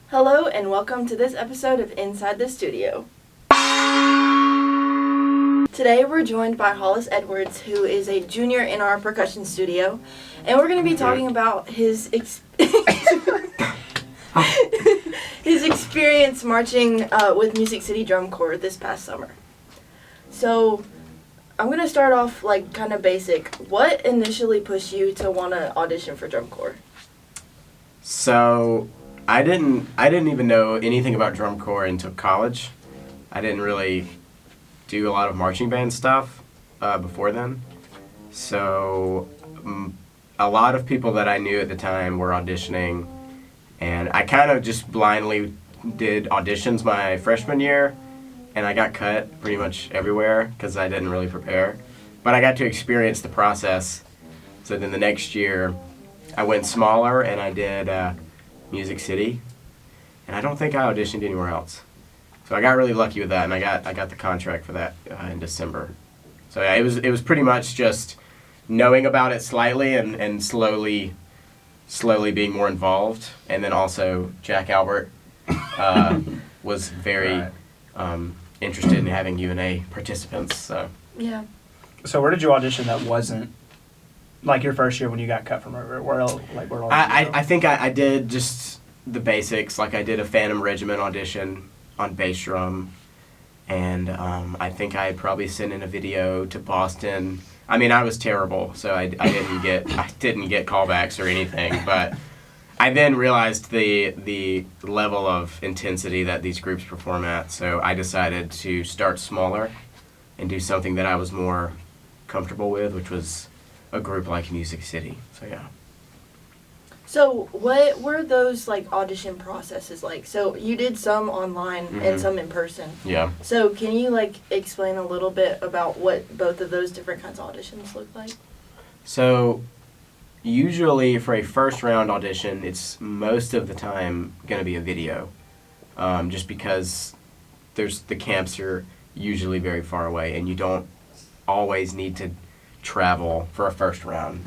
Hello and welcome to this episode of Inside the Studio. Today we're joined by Hollis Edwards, who is a junior in our percussion studio, and we're going to be talking about his his experience marching with Music City Drum Corps this past summer. So I'm going to start off kind of basic. What initially pushed you to want to audition for Drum Corps? So I didn't even know anything about drum corps until college. I didn't really do a lot of marching band stuff before then. So a lot of people that I knew at the time were auditioning, and I kind of just blindly did auditions my freshman year, and I got cut pretty much everywhere because I didn't really prepare. But I got to experience the process. So then the next year I went smaller and I did Music City, and I don't think I auditioned anywhere else. So I got really lucky with that, and I got the contract for that in December. So yeah, it was pretty much just knowing about it slightly and slowly being more involved, and then also Jack Albert was very interested in having UNA participants. So yeah. So where did you audition that wasn't like your first year when you got cut from where else? I think I did just the basics. Like I did a Phantom Regiment audition on bass drum, and I think I had probably sent in a video to Boston. I mean, I was terrible, so I didn't get callbacks or anything. But I then realized the level of intensity that these groups perform at, so I decided to start smaller and do something that I was more comfortable with, which was a group like Music City. So yeah. So what were those audition processes like? So you did some online and some in person. Yeah. So can you explain a little bit about what both of those different kinds of auditions look like? So usually for a first round audition, it's most of the time going to be a video, just because the camps are usually very far away and you don't always need to travel for a first round.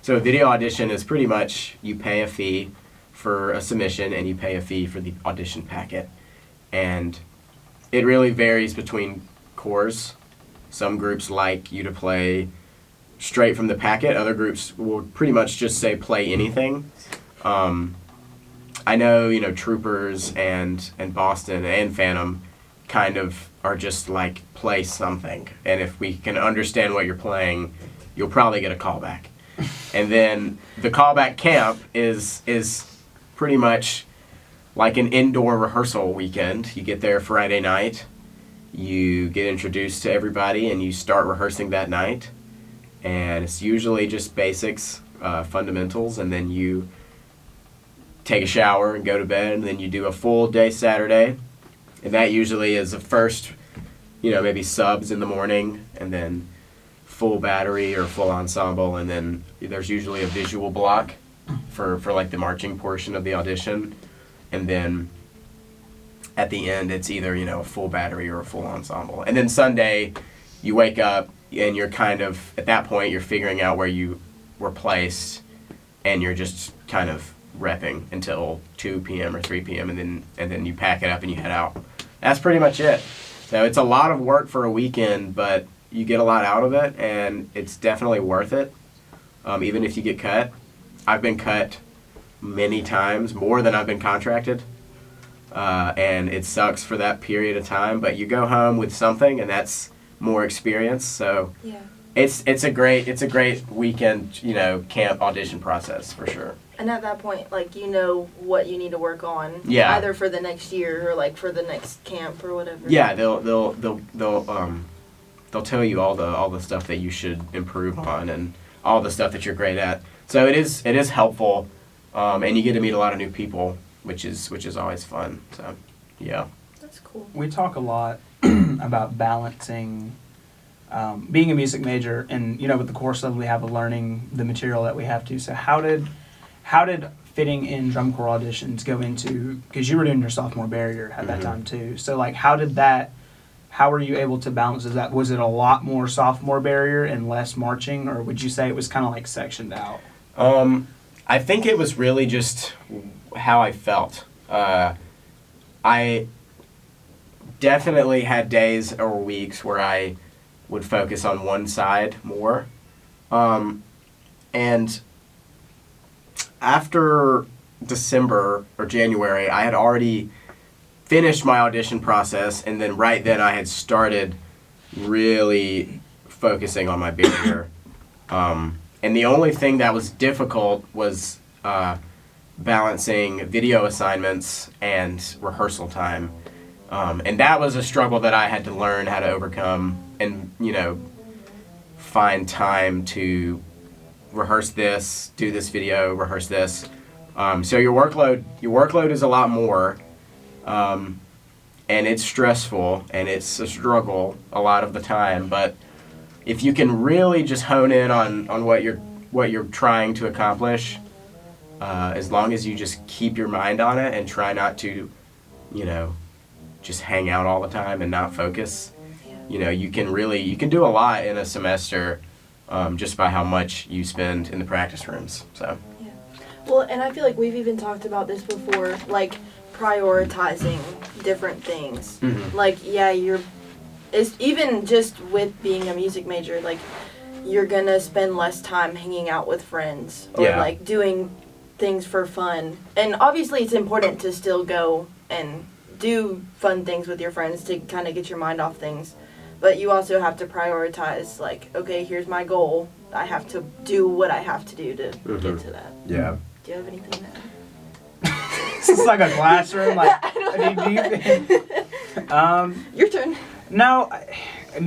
So a video audition is pretty much you pay a fee for a submission and you pay a fee for the audition packet. And it really varies between corps. Some groups like you to play straight from the packet. Other groups will pretty much just say play anything. I know, Troopers and Boston and Phantom kind of are just play something, and if we can understand what you're playing, you'll probably get a callback. And then the callback camp is pretty much like an indoor rehearsal weekend. You get there Friday night, you get introduced to everybody, and you start rehearsing that night, and it's usually just basics, fundamentals, and then you take a shower and go to bed, and then you do a full day Saturday. And that usually is the first, maybe subs in the morning, and then full battery or full ensemble, and then there's usually a visual block for the marching portion of the audition. And then at the end, it's either, a full battery or a full ensemble. And then Sunday, you wake up, and you're kind of, at that point, you're figuring out where you were placed, and you're just kind of repping until 2 p.m. or 3 p.m. and then you pack it up and you head out. That's pretty much it. So it's a lot of work for a weekend, but you get a lot out of it, and it's definitely worth it, even if you get cut. I've been cut many times, more than I've been contracted, and it sucks for that period of time, but you go home with something, and that's more experience. So yeah. It's a great weekend, camp audition process for sure. And at that point, you know what you need to work on, yeah, either for the next year or for the next camp or whatever. Yeah, they'll tell you all the stuff that you should improve on and all the stuff that you're great at. So it is helpful, and you get to meet a lot of new people, which is always fun. So yeah. That's cool. We talk a lot about balancing being a music major, and with the course level we have of learning the material that we have to. So how did fitting in drum corps auditions go into, because you were doing your sophomore barrier at that time too. So how were you able to balance that? Was it a lot more sophomore barrier and less marching, or would you say it was kind of sectioned out? I think it was really just how I felt. I definitely had days or weeks where I would focus on one side more. And after December or January, I had already finished my audition process, and then right then I had started really focusing on my barrier. And the only thing that was difficult was balancing video assignments and rehearsal time. And that was a struggle that I had to learn how to overcome and, find time to rehearse this, do this video, rehearse this. So your workload is a lot more, and it's stressful and it's a struggle a lot of the time. But if you can really just hone in on what you're trying to accomplish, as long as you just keep your mind on it and try not to, just hang out all the time and not focus. You can do a lot in a semester, just by how much you spend in the practice rooms. So. Yeah. Well, and I feel like we've even talked about this before, like prioritizing different things. Mm-hmm. Like, it's even just with being a music major, like you're gonna spend less time hanging out with friends or like doing things for fun. And obviously it's important to still go and do fun things with your friends to kind of get your mind off things. But you also have to prioritize, like, okay, here's my goal. I have to do what I have to do to get to that. Yeah. Do you have anything to add? This is like a classroom. Like, Your turn. No,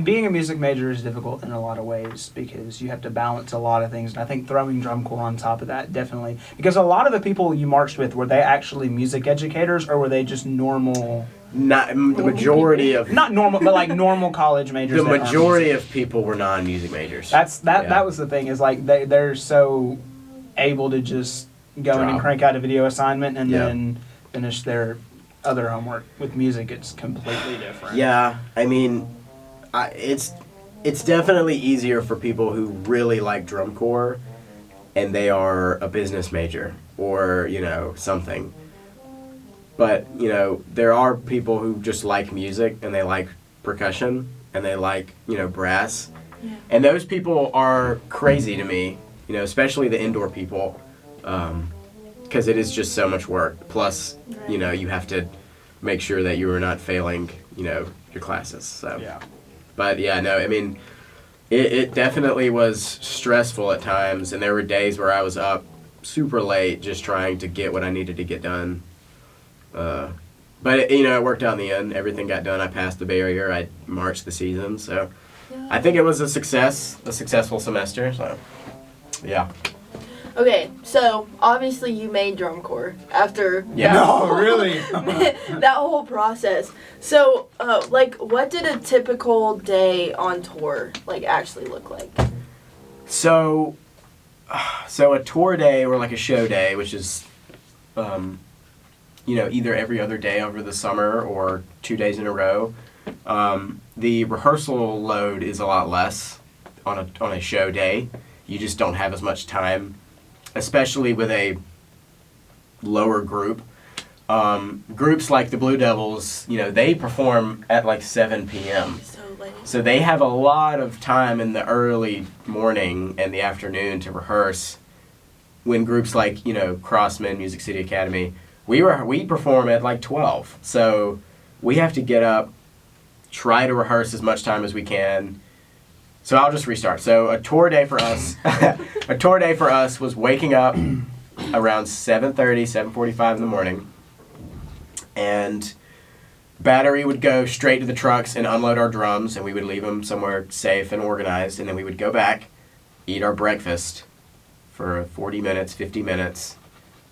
being a music major is difficult in a lot of ways because you have to balance a lot of things. And I think throwing drum corps on top of that, definitely. Because a lot of the people you marched with, were they actually music educators or were they just normal... Not the majority of not normal, but like normal college majors. The majority of people were non-music majors. That was the thing, is like they're so able to just go in and crank out a video assignment and then finish their other homework. With music, it's completely different. Yeah, I mean, it's definitely easier for people who really like drum corps, and they are a business major or something. But, there are people who just like music and they like percussion and they like, brass. Yeah. And those people are crazy to me, especially the indoor people, because it is just so much work. Plus, you have to make sure that you are not failing, your classes. So. Yeah. But, yeah, no, I mean, it definitely was stressful at times. And there were days where I was up super late just trying to get what I needed to get done. But it worked out in the end. Everything got done. I passed the barrier. I marched the season. So I think it was a successful semester. So yeah. Okay, so obviously you made drum corps after really that whole process. So what did a typical day on tour actually look like? So a tour day or like a show day, which is either every other day over the summer or 2 days in a row. The rehearsal load is a lot less on a show day. You just don't have as much time, especially with a lower group. Groups like the Blue Devils, they perform at like 7 p.m. So late. So they have a lot of time in the early morning and the afternoon to rehearse. When groups like, Crossman, Music City Academy, we perform at like 12. So we have to get up, try to rehearse as much time as we can. So I'll just restart. So a tour day for us was waking up around 7:30, 7:45 in the morning. And battery would go straight to the trucks and unload our drums, and we would leave them somewhere safe and organized, and then we would go back, eat our breakfast for 40 minutes, 50 minutes,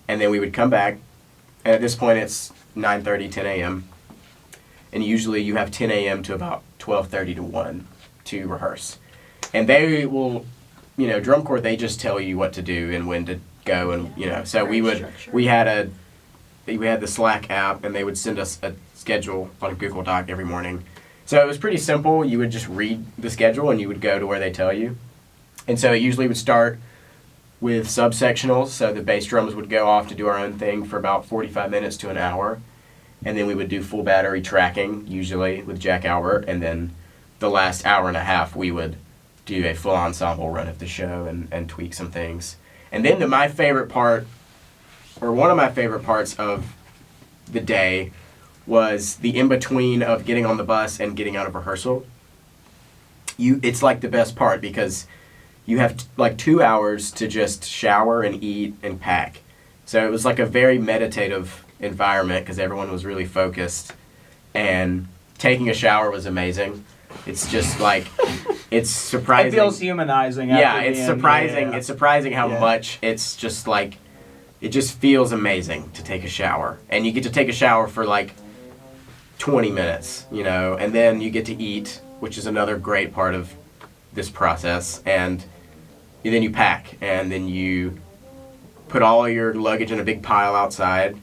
and then we would come back. And at this point, it's 9:30, 10 a.m. And usually you have 10 a.m. to about 12:30 to 1 to rehearse. And they will, drum corps, they just tell you what to do and when to go. And, so we had the Slack app, and they would send us a schedule on a Google Doc every morning. So it was pretty simple. You would just read the schedule and you would go to where they tell you. And so it usually would start with subsectionals. So the bass drums would go off to do our own thing for about 45 minutes to an hour. And then we would do full battery tracking, usually with Jack Albert. And then the last hour and a half, we would do a full ensemble run of the show and tweak some things. And then my favorite part, or one of my favorite parts of the day, was the in-between of getting on the bus and getting out of rehearsal. It's like the best part because you have like 2 hours to just shower and eat and pack. So it was like a very meditative environment because everyone was really focused, and taking a shower was amazing. It's just like, it's surprising. It feels humanizing. Yeah, it's surprising. Yeah. It's surprising how much it's just like, it just feels amazing to take a shower. And you get to take a shower for like 20 minutes, you know, and then you get to eat, which is another great part of this process. And then you pack, and then you put all your luggage in a big pile outside.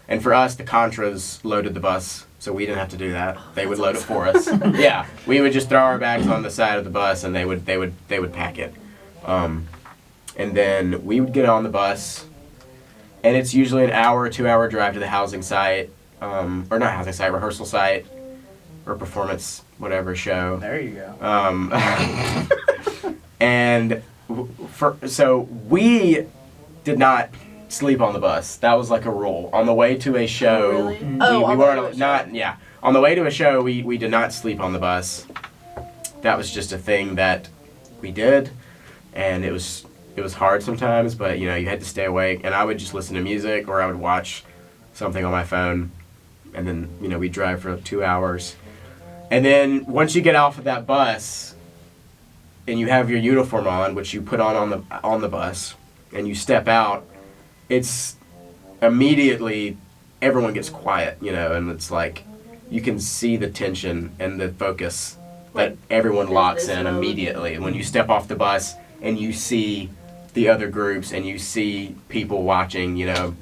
And for us, the Contras loaded the bus, so we didn't have to do that. They would load it for us. Yeah, we would just throw our bags on the side of the bus, and they would pack it. And then we would get on the bus, and it's usually an hour or 2 hour drive to the housing site, or not housing site, rehearsal site, or performance, whatever show. There you go. And so we did not sleep on the bus. That was like a rule. On the way to a show, Really? we On the way to a weren't show. not yeah. On the way to a show, we did not sleep on the bus. That was just a thing that we did, and it was hard sometimes, but you know, you had to stay awake, and I would just listen to music or I would watch something on my phone, and then, you know, we'd drive for 2 hours. And then once you get off of that bus and you have your uniform on, which you put on the bus, and you step out, it's immediately everyone gets quiet, you know, and it's like you can see the tension and the focus that everyone locks in immediately. When you step off the bus and you see the other groups and you see people watching, you know,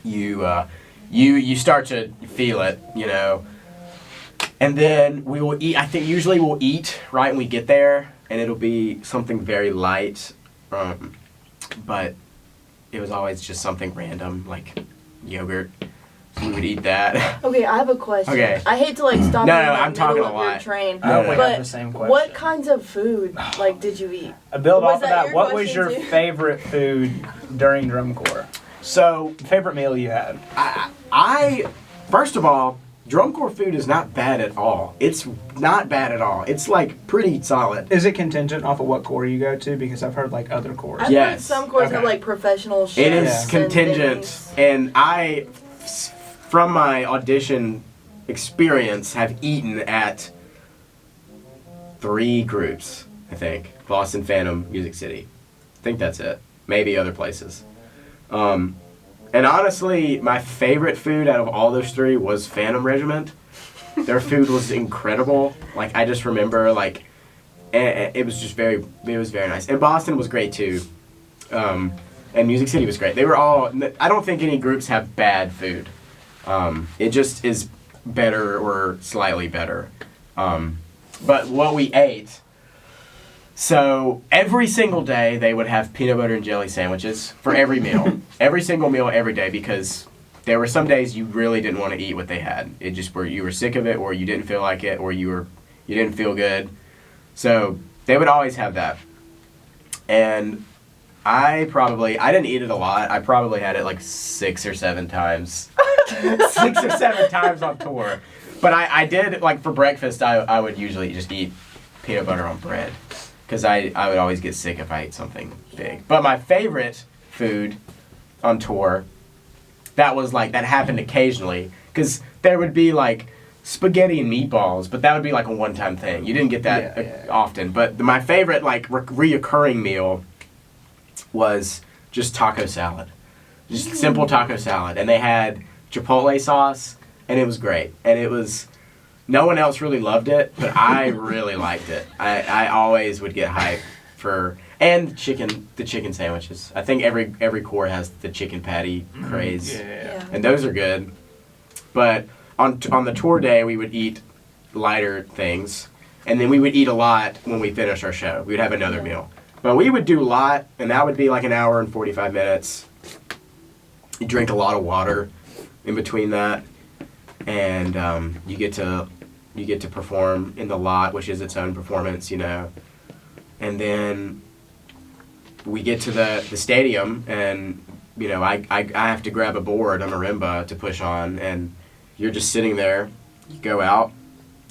you start to feel it, you know. And then we will eat. I think usually we'll eat right when we get there, and it'll be something very light, but it was always just something random, like yogurt. So we would eat that. Okay, I have a question. Okay. I hate to like stop No, you in no, the I'm talking middle a of your lot. train. I would but have the same question. what kinds of food like did you eat? Build Was off of that that. your What was question your too? favorite food during drum corps? So Favorite meal you had? I first of all, drum corps food is not bad at all. It's not bad at all. It's like pretty solid. Is it contingent off of what corps you go to? Because I've heard like other corps. I've Yes. heard some courses have Okay. like professional chefs. It is Yeah. contingent, things. and from my audition experience, have eaten at 3 groups, I think. Boston, Phantom, Music City. I think that's it. Maybe other places. And honestly, my favorite food out of all those 3 was Phantom Regiment. Their food was incredible. Like, I just remember, like, it was just very nice. And Boston was great, too. And Music City was great. They were all, I don't think any groups have bad food. It just is better or slightly better. But what we ate, so every single day they would have peanut butter and jelly sandwiches for every meal. Every single meal every day, because there were some days you really didn't want to eat what they had. It just you were sick of it, or you didn't feel like it, or you didn't feel good. So they would always have that. And I didn't eat it a lot. I probably had it like 6 or 7 times. 6 or 7 times on tour. But I did, like, for breakfast, I would usually just eat peanut butter on bread. Because I would always get sick if I ate something big. But my favorite food on tour, that happened occasionally. Because there would be, like, spaghetti and meatballs, but that would be, like, a one-time thing. You didn't get that often. But my favorite, like, reoccurring meal was just taco salad. Just simple taco salad. And they had Chipotle sauce, and it was great. And it was, no one else really loved it, but I really liked it. I always would get hyped for, and the chicken sandwiches. I think every corps has the chicken patty craze. Yeah. And those are good. But on the tour day, we would eat lighter things, and then we would eat a lot when we finished our show. We would have another meal. But we would do a lot, and that would be like an hour and 45 minutes. You drink a lot of water in between that, and you get to perform in the lot, which is its own performance, you know. And then we get to the stadium, and you know, I have to grab a board, a marimba, to push on, and you're just sitting there. You go out,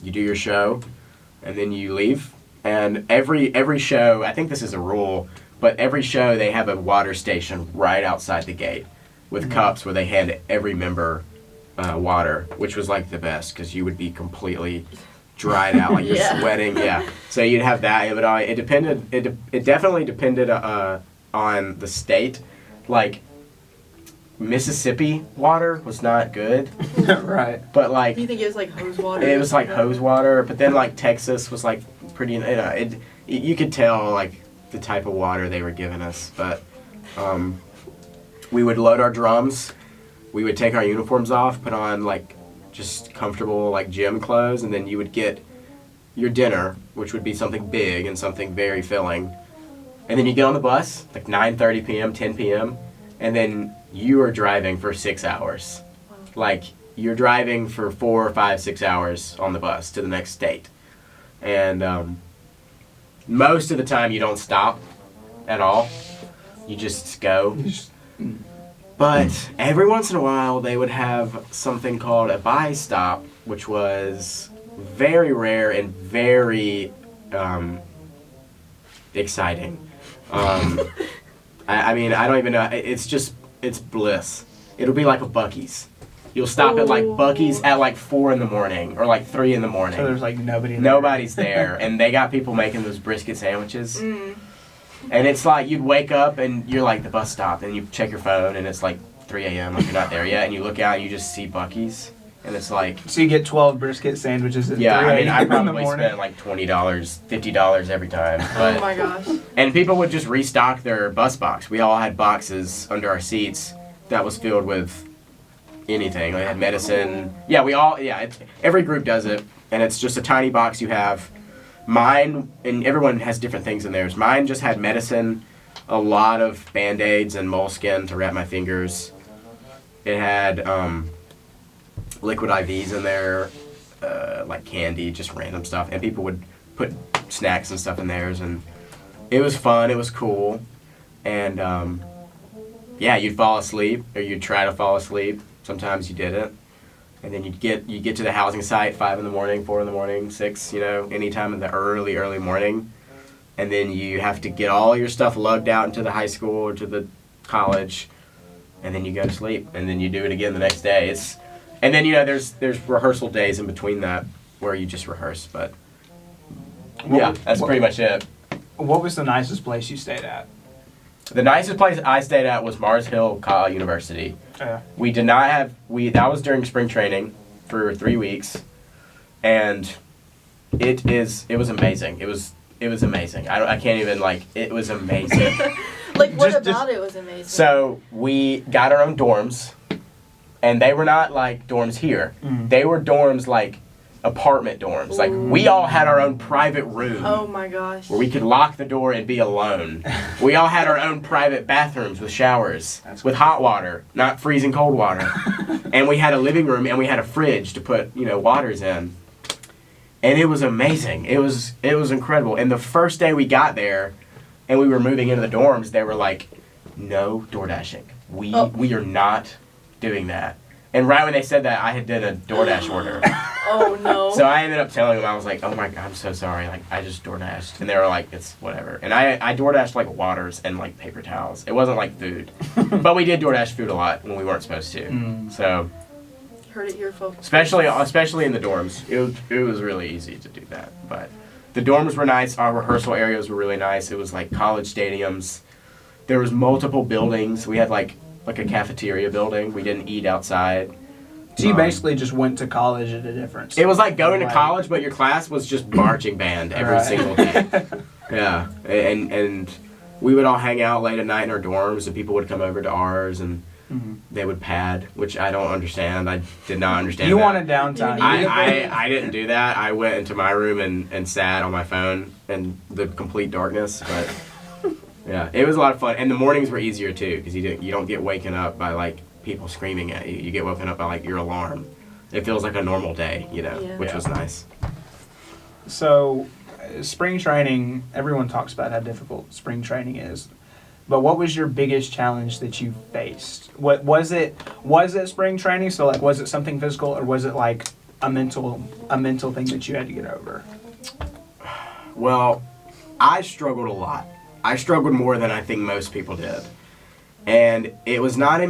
you do your show, and then you leave. And every show, I think this is a rule, but every show they have a water station right outside the gate with cups where they hand every member water, which was like the best because you would be completely dried out, like you're sweating. Yeah. So you'd have that. It depended. It definitely depended on the state. Like Mississippi water was not good. Right. But like. Do you think it was like hose water? It was like hose water, but then like Texas was like pretty. You know, you could tell like the type of water they were giving us. But we would load our drums. We would take our uniforms off, put on like just comfortable like gym clothes, and then you would get your dinner, which would be something big and something very filling. And then you get on the bus, like 9:30 p.m., 10 p.m., and then you are driving for 6 hours. Wow. Like, you're driving for 4 or 5, 6 hours on the bus to the next state. And most of the time you don't stop at all. You just go. But every once in a while they would have something called a buy stop, which was very rare and very exciting. I mean, I don't even know. It's bliss. It'll be like a Buc-ee's. You'll stop at like Buc-ee's at like 4 in the morning or like 3 in the morning. So there's like nobody there. Nobody's there. And they got people making those brisket sandwiches. And it's like you'd wake up and you're like the bus stop and you check your phone and it's like 3 a.m. like you're not there yet. And you look out and you just see Buc-ee's. And it's like... So you get 12 brisket sandwiches at 3 I mean, I in the probably morning. spent like $20, $50 every time. But, oh my gosh. And people would just restock their bus box. We all had boxes under our seats that was filled with anything. They had medicine. Every group does it. And it's just a tiny box you have. Mine, and everyone has different things in theirs. Mine just had medicine, a lot of Band-Aids and moleskin to wrap my fingers. It had... liquid IVs in there, like candy, just random stuff. And people would put snacks and stuff in theirs, and it was fun, it was cool. And you'd fall asleep, or you'd try to fall asleep. Sometimes you didn't. And then you'd get to the housing site 5 in the morning, 4 in the morning, 6, anytime in the early morning. And then you have to get all your stuff lugged out into the high school or to the college, and then you go to sleep. And then you do it again the next day. And then, there's rehearsal days in between that where you just rehearse, but that's pretty much it. What was the nicest place you stayed at? The nicest place I stayed at was Mars Hill University. We did not have, that was during spring training for 3 weeks, and it was amazing. It was amazing. I can't even, it was amazing. What about it was amazing? So, we got our own dorms. And they were not like dorms here. They were dorms like apartment dorms. Like we all had our own private room. Oh my gosh. Where we could lock the door and be alone. We all had our own private bathrooms with showers, with hot water, not freezing cold water. And we had a living room and we had a fridge to put, waters in. And it was amazing. It was incredible. And the first day we got there and we were moving into the dorms, they were like, no door dashing. We are not doing that. And right when they said that, I had done a DoorDash order. Oh no. So I ended up telling them, I was like, oh my God, I'm so sorry. Like, I just DoorDashed. And they were like, it's whatever. And I DoorDashed like waters and like paper towels. It wasn't like food. But we did DoorDash food a lot when we weren't supposed to. So. Heard it here, folks. Especially in the dorms. It was really easy to do that. But the dorms were nice. Our rehearsal areas were really nice. It was like college stadiums. There was multiple buildings. We had like a cafeteria building. We didn't eat outside. So you basically just went to college at a difference. It was like going to college, but your class was just marching band every single day. Yeah, and we would all hang out late at night in our dorms, and people would come over to ours, and they would pad, which I don't understand. I did not understand You that. wanted downtime. I didn't do that. I went into my room and sat on my phone in the complete darkness, but... Yeah, it was a lot of fun, and the mornings were easier too because you don't get waken up by like people screaming at you. You get woken up by like your alarm. It feels like a normal day, which was nice. So, spring training. Everyone talks about how difficult spring training is, but what was your biggest challenge that you faced? What was it? Was it spring training? So, like, was it something physical, or was it like a mental thing that you had to get over? Well, I struggled a lot. I struggled more than I think most people did. And it was not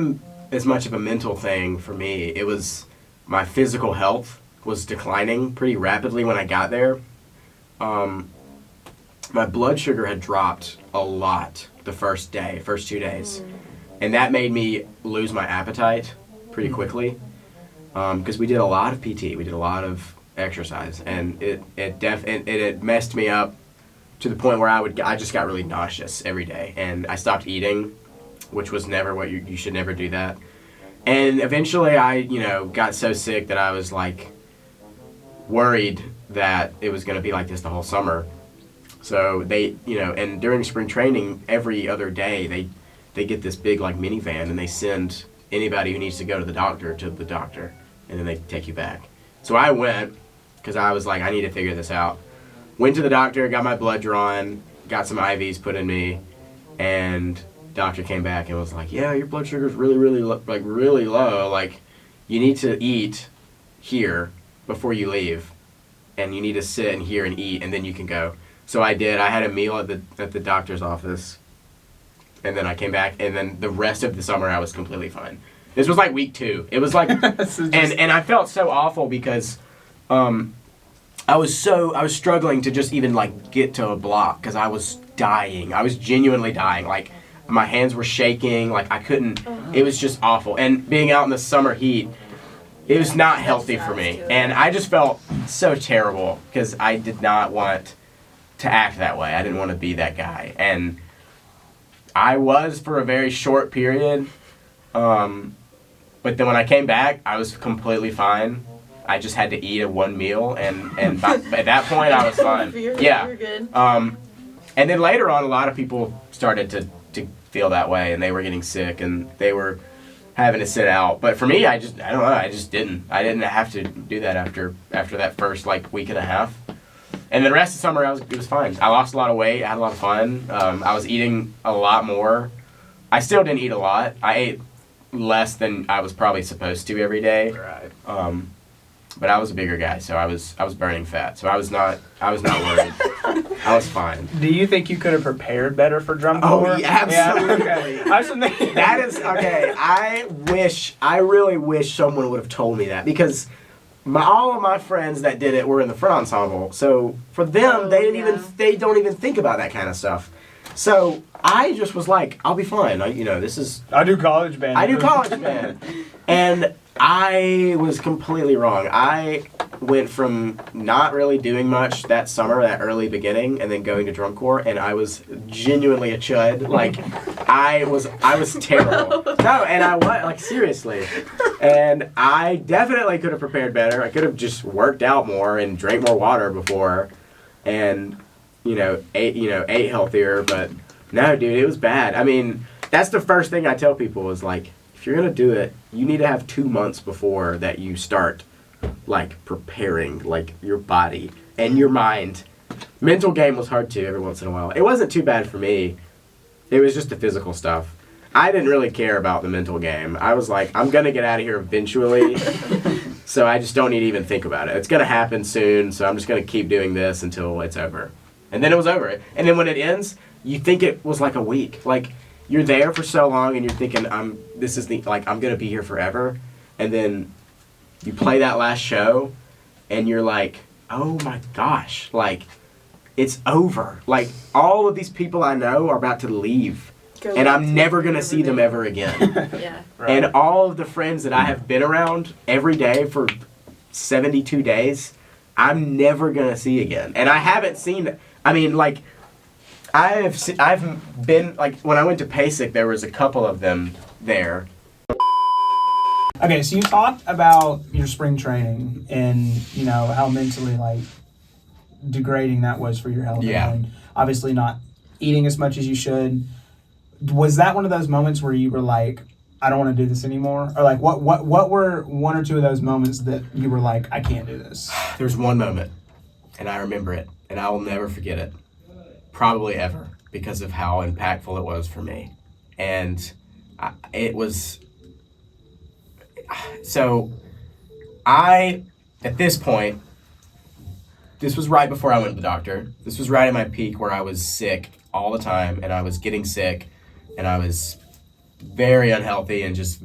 as much of a mental thing for me. It was my physical health was declining pretty rapidly when I got there. My blood sugar had dropped a lot the first 2 days. And that made me lose my appetite pretty quickly. Because we did a lot of PT, we did a lot of exercise, and it had messed me up to the point where I just got really nauseous every day, and I stopped eating, which was never what you should never do that. And eventually I, got so sick that I was like worried that it was going to be like this the whole summer. So they, and during spring training, every other day they get this big like minivan and they send anybody who needs to go to the doctor, and then they take you back. So I went because I was like, I need to figure this out. Went to the doctor, got my blood drawn, got some IVs put in me, and doctor came back and was like, yeah, your blood sugar's really, really, really low. Like, you need to eat here before you leave, and you need to sit in here and eat, and then you can go. So I did. I had a meal at the doctor's office, and then I came back, and then the rest of the summer I was completely fine. This was like week 2. It was like, and I felt so awful because, I was struggling to just even like get to a block because I was dying. I was genuinely dying. Like my hands were shaking. Like I couldn't. It was just awful. And being out in the summer heat, it was not healthy for me. And I just felt so terrible because I did not want to act that way. I didn't want to be that guy. And I was for a very short period. But then when I came back, I was completely fine. I just had to eat a one meal, and at that point I was fine. You're good. And then later on, a lot of people started to feel that way, and they were getting sick, and they were having to sit out. But for me, I don't know. I just didn't. I didn't have to do that after that first like week and a half. And the rest of the summer, it was fine. I lost a lot of weight. I had a lot of fun. I was eating a lot more. I still didn't eat a lot. I ate less than I was probably supposed to every day. Right. But I was a bigger guy, so I was burning fat. So I was not worried. I was fine. Do you think you could have prepared better for drum corps? Oh, yeah, absolutely. Yeah, okay. That is okay. I really wish someone would have told me that because all of my friends that did it were in the front ensemble. So for them, they don't even think about that kind of stuff. So I just was like, I'll be fine. I do college band. And I was completely wrong. I went from not really doing much that summer, that early beginning, and then going to drum corps, and I was genuinely a chud. Like, I was terrible. No, and I was, like, seriously. And I definitely could have prepared better. I could have just worked out more and drank more water before and, ate healthier, but no, dude, it was bad. I mean, that's the first thing I tell people is, like, if you're going to do it, you need to have 2 months before that you start, like, preparing, like, your body and your mind. Mental game was hard, too, every once in a while. It wasn't too bad for me. It was just the physical stuff. I didn't really care about the mental game. I was like, I'm going to get out of here eventually, so I just don't need to even think about it. It's going to happen soon, so I'm just going to keep doing this until it's over. And then it was over. And then when it ends, you think it was like a week. Like, you're there for so long and you're thinking, I'm going to be here forever. And then you play that last show and you're like, oh my gosh, like, it's over. Like, all of these people I know are about to leave. And I'm never going to see them ever again. Yeah. Right. And all of the friends that I have been around every day for 72 days, I'm never going to see again. And I haven't seen, I've been, like, when I went to PASIC, there was a couple of them there. Okay, so you talked about your spring training and, how mentally, like, degrading that was for your health. Yeah. And obviously not eating as much as you should. Was that one of those moments where you were like, I don't want to do this anymore? Or like, what were one or two of those moments that you were like, I can't do this? There's one moment, and I remember it, and I will never forget it. Probably ever, because of how impactful it was for me. And it was... So, at this point, this was right before I went to the doctor. This was right at my peak where I was sick all the time, and I was getting sick, and I was very unhealthy and just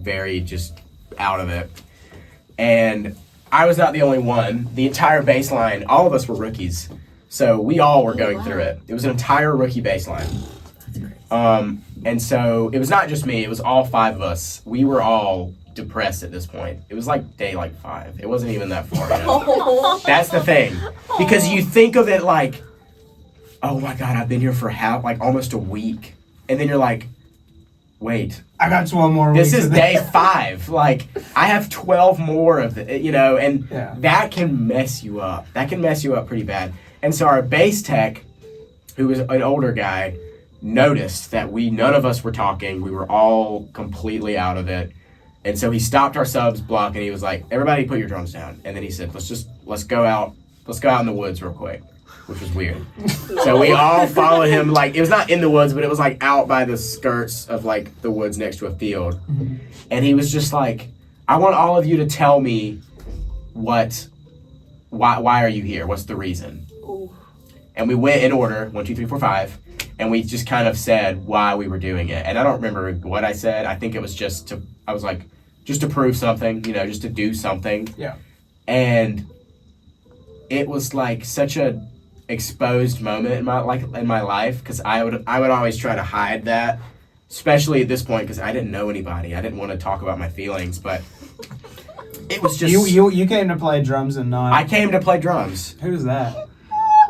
out of it. And I was not the only one. The entire baseline, all of us were rookies. So we all were going through it. It was an entire rookie baseline. And so it was not just me, it was all 5 of us. We were all depressed at this point. It was like day 5. It wasn't even that far. You know? That's the thing. Because you think of it like, oh my God, I've been here for almost a week. And then you're like, wait, I got 12 more this weeks. This is day 5. I have 12 more of it, and that can mess you up. That can mess you up pretty bad. And so our bass tech, who was an older guy, noticed that none of us were talking. We were all completely out of it. And so he stopped our subs block and he was like, everybody put your drums down. And then he said, let's go out in the woods real quick, which was weird. So we all followed him. It was not in the woods, but it was out by the skirts of the woods next to a field. Mm-hmm. And he was just like, I want all of you to tell me why are you here? What's the reason? Ooh. And we went in order, 1, 2, 3, 4, 5. And we just kind of said why we were doing it. And I don't remember what I said. I think it was just to prove something, just to do something. Yeah. And it was such a exposed moment in my life, because I would always try to hide that, especially at this point, because I didn't know anybody. I didn't want to talk about my feelings, but it was just... You came to play drums and not... I came to play drums. Who's that?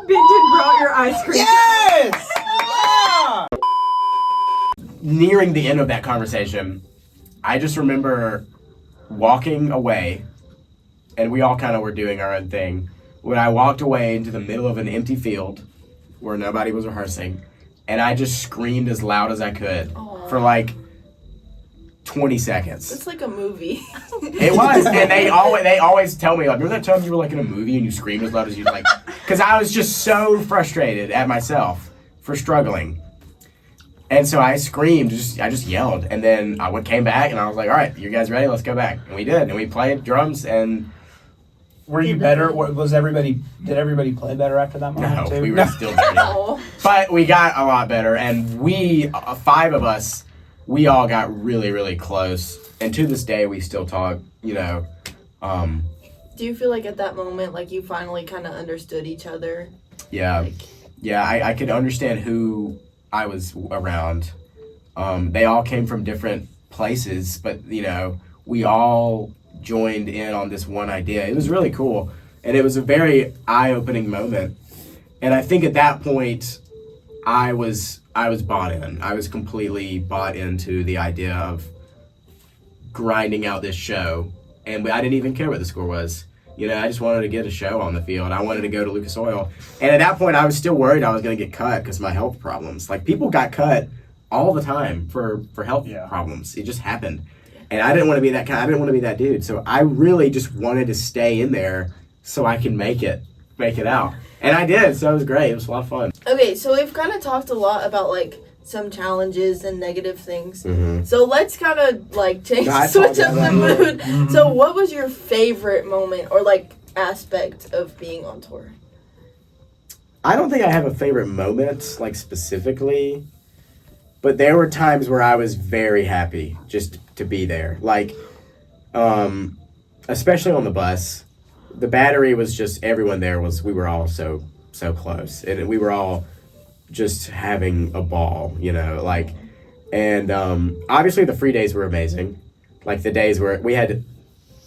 Benton brought your ice cream. Yes! Nearing the end of that conversation, I just remember walking away, and we all kind of were doing our own thing. When I walked away into the middle of an empty field where nobody was rehearsing, and I just screamed as loud as I could for 20 seconds. It's like a movie. It was, and they always tell me, remember that time you were in a movie and you screamed as loud as you because I was just so frustrated at myself for struggling. And so I screamed, I just yelled, and then I came back and I was like, all right, you guys ready? Let's go back. And we did, and we played drums, and... Were you better? Did everybody play better after that moment too? No, we were still dirty. But we got a lot better, and we, 5 of us, we all got really, really close. And to this day, we still talk, Do you feel like at that moment, you finally kind of understood each other? Yeah. I could understand who I was around. They all came from different places, but, we all joined in on this one idea. It was really cool, and it was a very eye-opening moment. And I think at that point, I was bought in. I was completely bought into the idea of grinding out this show, and I didn't even care what the score was. I just wanted to get a show on the field. I wanted to go to Lucas Oil. And at that point, I was still worried I was going to get cut because of my health problems. People got cut all the time for health problems. It just happened. And I didn't want to be that guy. I didn't want to be that dude. So I really just wanted to stay in there so I can make it out. And I did. So it was great. It was a lot of fun. Okay, so we've kind of talked a lot about some challenges and negative things. Mm-hmm. So let's kind of switch up the mood. Mm-hmm. So what was your favorite moment or aspect of being on tour? I don't think I have a favorite moment specifically. But there were times where I was very happy just to be there. Especially on the bus. The battery was just, everyone there we were all so close. And we were all just having a ball, And obviously the free days were amazing. The days where we had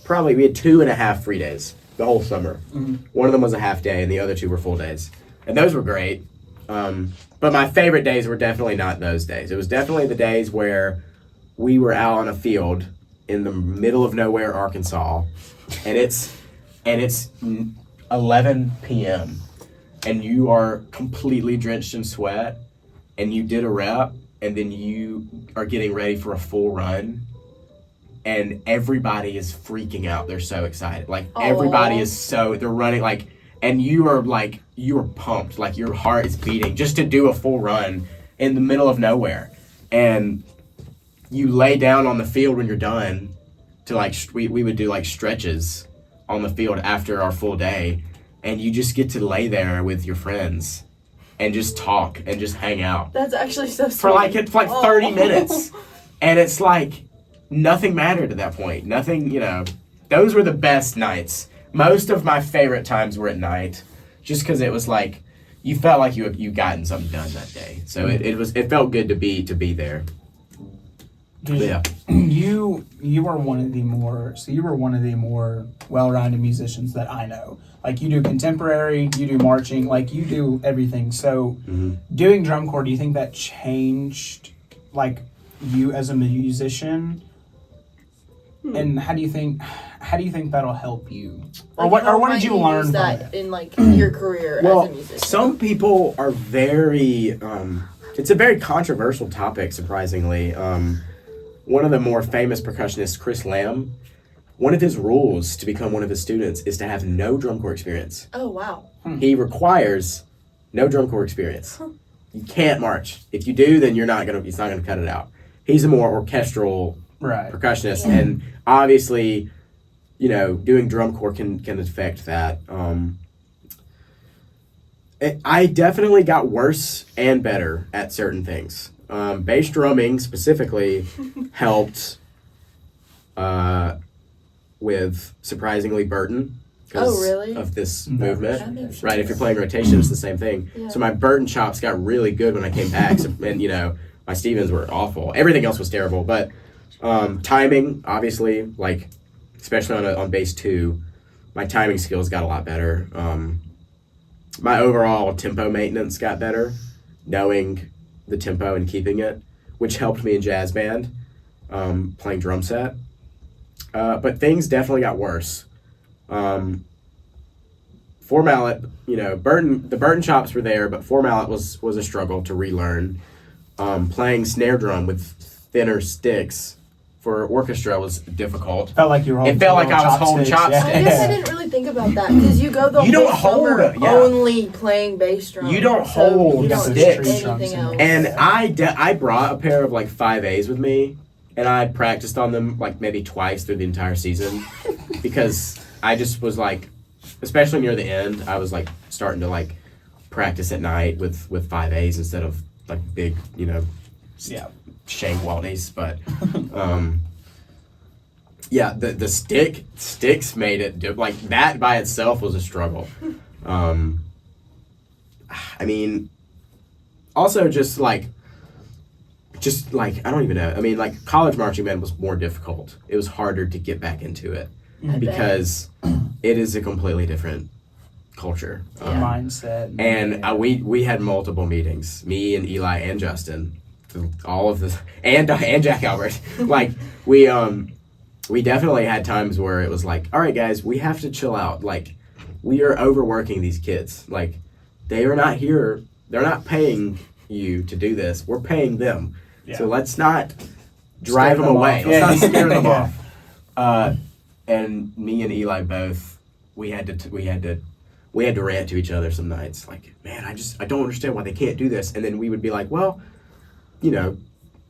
2.5 free days the whole summer. Mm-hmm. One of them was a half day and the other 2 were full days. And those were great. But my favorite days were definitely not those days. It was definitely the days where we were out on a field in the middle of nowhere, Arkansas, and it's 11 p.m. and you are completely drenched in sweat, and you did a rep, and then you are getting ready for a full run, and everybody is freaking out. They're so excited. Like, everybody is so, they're running, like, and you are pumped. Like, your heart is beating just to do a full run in the middle of nowhere. And you lay down on the field when you're done to, like, we would do, like, stretches on the field after our full day, and you just get to lay there with your friends and just talk and just hang out. That's actually so sweet. For like 30 minutes. And it's like, nothing mattered at that point. Nothing, those were the best nights. Most of my favorite times were at night, just because it was like, you felt like you gotten something done that day. So it felt good to be there. Yeah. You were one of the more well-rounded musicians that I know. Like, you do contemporary, you do marching, like, you do everything. So doing drum corps, do you think that changed, like, you as a musician? And how do you think that'll help you? Or what did you learn from that it? in, like, your career as a musician? Some people are very it's a very controversial topic, surprisingly. One of the more famous percussionists, Chris Lamb, one of his rules to become one of his students is to have no drum corps experience. Oh, wow. He requires no drum corps experience. You can't march. If you do, then he's not gonna cut it out. He's a more orchestral percussionist, and obviously, doing drum corps can affect that. I definitely got worse and better at certain things. Bass drumming specifically helped with, surprisingly, Burton. Oh, really? Of this That movement. makes Right, sense. if you're playing rotation, it's the same thing. Yeah. So my Burton chops got really good when I came back, and my Stevens were awful. Everything else was terrible, but timing, obviously, like, especially on bass 2, my timing skills got a lot better. My overall tempo maintenance got better, knowing the tempo and keeping it, which helped me in jazz band, playing drum set. But things definitely got worse. Four mallet, the Burton chops were there, but four mallet was a struggle to relearn. Playing snare drum with thinner sticks for orchestra was difficult. Felt like you were holding. It felt like I was holding chopsticks. I guess I didn't really think about that, because you go the whole summer only playing bass drum. You don't so hold you don't sticks. do anything else. And I brought a pair of, like, 5As with me, and I practiced on them, like, maybe twice through the entire season, because I just was like, especially near the end, I was, like, starting to, like, practice at night with 5As instead of, like, big, shank Waldies. But the sticks made it like that by itself was a struggle. I mean, also just like I don't even know. I mean, like, college marching band was more difficult. It was harder to get back into it because it is a completely different culture, mindset, and we had multiple meetings. Me and Eli and Justin, all of this, and Jack Albert. Like, we definitely had times where it was like, all right, guys, we have to chill out. Like, we are overworking these kids. Like, they are not here. They're not paying you to do this. We're paying them. Yeah. So let's not drive them away. Let's not scare them off. And me and Eli both, we had to rant to each other some nights. Like, man, I don't understand why they can't do this. And then we would be like, well,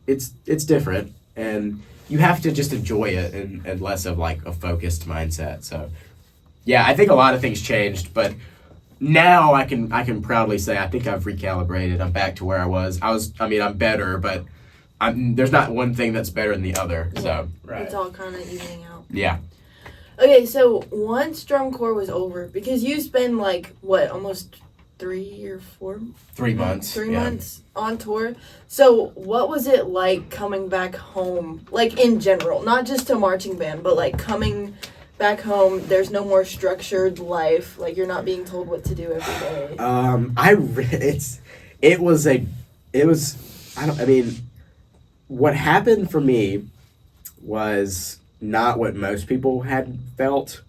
it's different, and you have to just enjoy it and less of, like, a focused mindset. So, yeah, I think a lot of things changed, but now I can proudly say I think I've recalibrated. I'm back to where I was. I'm better, but there's not one thing that's better than the other. Yeah. So it's all kind of evening out. Yeah. Okay, so once drum corps was over, because you spent, like, what, almost 3 or 4? 3 months. 3 months on tour. So what was it like coming back home, like, in general, not just to marching band, but, like, coming back home, there's no more structured life, like, you're not being told what to do every day. What happened for me was not what most people had felt.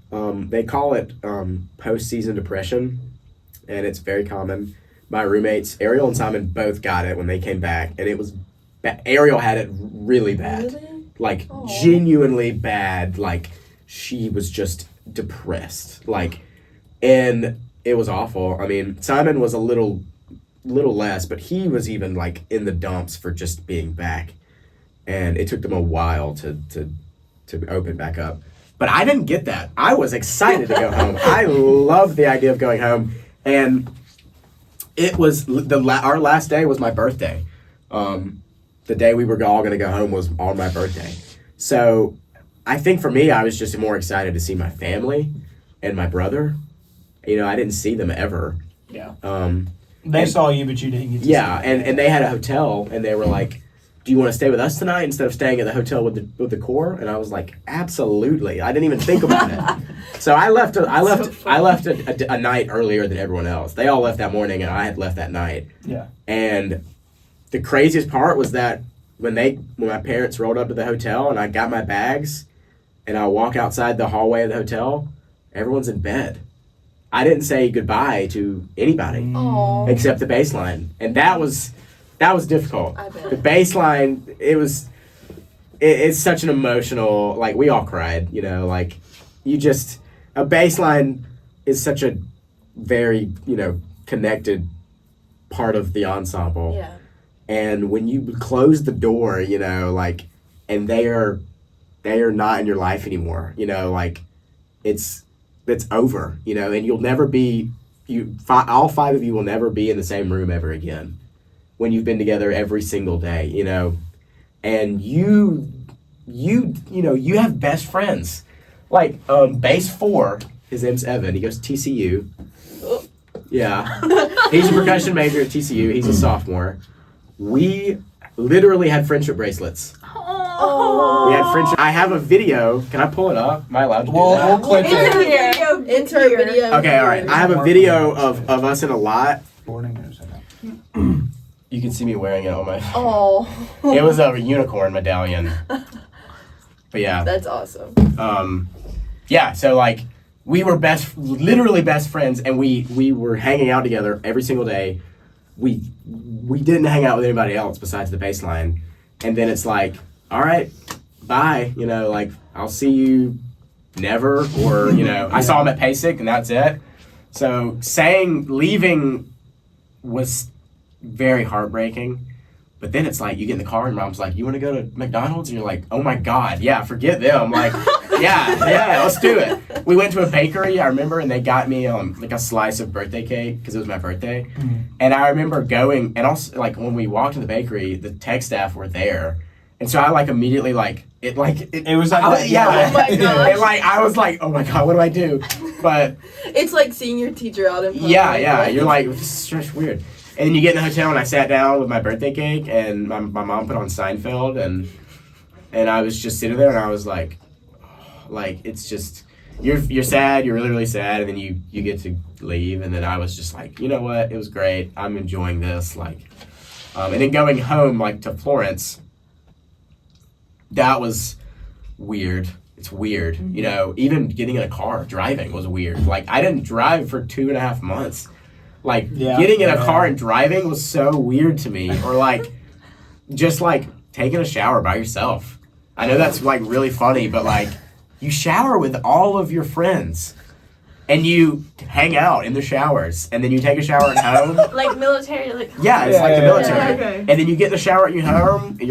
They call it post-season depression, and it's very common. my roommates, Ariel and Simon, both got it when they came back, and it was Ariel had it really bad. Really? Like, Aw. genuinely bad. Like, she was just depressed. Like, and it was awful. I mean, Simon was a little less, but he was even, like, in the dumps for just being back. And it took them a while to open back up. But I didn't get that. I was excited to go home. I loved the idea of going home. And it was, our last day was my birthday. The day we were all going to go home was on my birthday. So I think for me, I was just more excited to see my family and my brother. You know, I didn't see them ever. Yeah. They saw you, but you didn't get to Yeah, see them. and they had a hotel, and they were like, do you want to stay with us tonight instead of staying at the hotel with the core? And I was like, absolutely. I didn't even think about it. So I left a night earlier than everyone else. They all left that morning, and I had left that night. Yeah. And the craziest part was that when my parents rolled up to the hotel and I got my bags and I walk outside the hallway of the hotel, everyone's in bed. I didn't say goodbye to anybody Aw. except the bass line. And that was difficult. I bet. The bass line, it's such an emotional, like, we all cried, you know, like, a bass line is such a very, you know, connected part of the ensemble. Yeah. And when you close the door, you know, like, and they are not in your life anymore, you know, like, it's over, you know, and you'll never be, all five of you will never be in the same room ever again when you've been together every single day, you know, and you know, you have best friends. Like, bass 4, his name's Evan, he goes to TCU. Oh. Yeah. He's a percussion major at TCU, he's a sophomore. We literally had friendship bracelets. Oh. We had friendship. I have a video. Can I pull it up? Am I allowed to do We'll that? clip it. Insert video. Okay, all right. I have a video of us in a lot. Boarding or something. You can see me wearing it on my... Oh. It was a unicorn medallion. But yeah. That's awesome. Yeah, so like, we were literally best friends, and we were hanging out together every single day. We didn't hang out with anybody else besides the bass line. And then it's like, all right, bye. You know, like, I'll see you never, or, you know, I saw him at PASIC and that's it. So leaving was very heartbreaking. But then it's like, you get in the car and Mom's like, you want to go to McDonald's? And you're like, oh my God, yeah, forget them. Like, yeah, let's do it. We went to a bakery, I remember, and they got me like a slice of birthday cake because it was my birthday. Mm-hmm. And I remember going, and also, like, when we walked to the bakery, the tech staff were there. And so I, like, immediately, like, it was like, yeah. Oh my gosh. And, like, I was like, oh my God, what do I do? But It's like seeing your teacher out in public. yeah, you're like, this is just weird. And then you get in the hotel, and I sat down with my birthday cake, and my mom put on Seinfeld, and I was just sitting there, and I was like, it's just, you're sad, you're really, really sad, and then you get to leave, and then I was just like, you know what, it was great, I'm enjoying this, like, and then going home, like, to Florence, that was weird. It's weird, you know, even getting in a car, driving was weird. Like, I didn't drive for 2.5 months. Like, getting in a car and driving was so weird to me. Or, like, just, like, taking a shower by yourself. I know that's, like, really funny, but, like, you shower with all of your friends. And you hang out in the showers. And then you take a shower at home. Like military, like... Yeah, it's like the military. Yeah, okay. And then you get in the shower at your home. You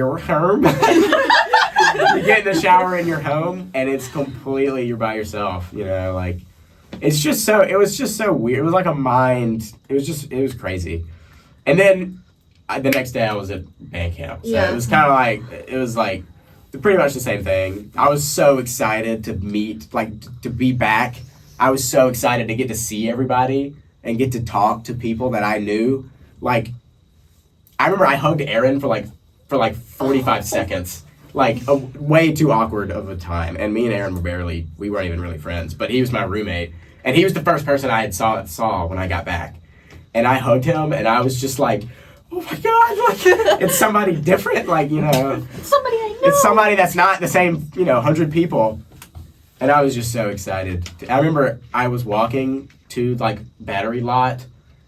get in the shower in your home, and it's completely, you're by yourself, you know, like... it was just so weird. It was like it was crazy. And then the next day I was at band camp. So Yeah. it was kind of like, it was like pretty much the same thing. I was so excited to meet, like to be back. I was so excited to get to see everybody and get to talk to people that I knew. Like, I remember I hugged Erin for like 45 seconds. Like, way too awkward of a time. And me and Erin we weren't even really friends, but he was my roommate. And he was the first person I had saw when I got back. And I hugged him, and I was just like, oh my God, like, it's somebody different, like, you know. Somebody I know. It's somebody that's not the same, you know, 100 people. And I was just so excited. I remember I was walking to, like, Battery Lot,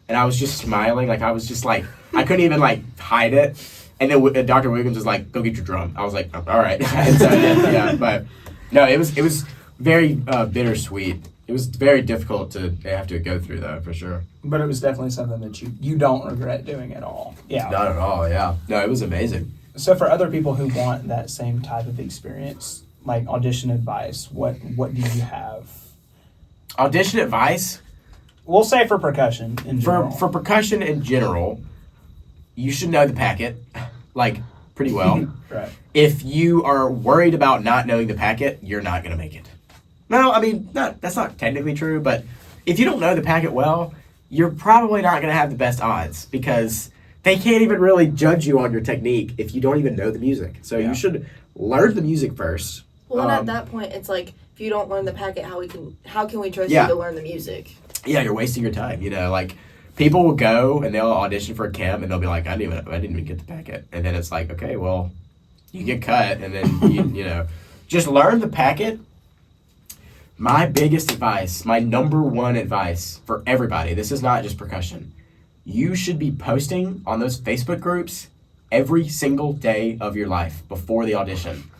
and I was just smiling. Like, I was just like, I couldn't even like hide it. And then Dr. Wiggins was like, go get your drum. I was like, all right. And so, yeah, but no, it was very bittersweet. It was very difficult to have to go through, though, for sure. But it was definitely something that you don't regret doing at all. Yeah. Not at all, yeah. No, it was amazing. So for other people who want that same type of experience, like audition advice, what do you have? Audition advice? We'll say for percussion in general. For percussion in general, you should know the packet, like, pretty well. Right. If you are worried about not knowing the packet, you're not going to make it. No, I mean, that's not technically true, but if you don't know the packet well, you're probably not going to have the best odds because they can't even really judge you on your technique if you don't even know the music. So you should learn the music first. Well, and at that point, it's like, if you don't learn the packet, how can we trust you to learn the music? Yeah, you're wasting your time. You know, like, people will go and they'll audition for a camp and they'll be like, I didn't even get the packet. And then it's like, okay, well, you get cut and then, you know, just learn the packet. My biggest advice, my number one advice for everybody, this is not just percussion. You should be posting on those Facebook groups every single day of your life before the audition.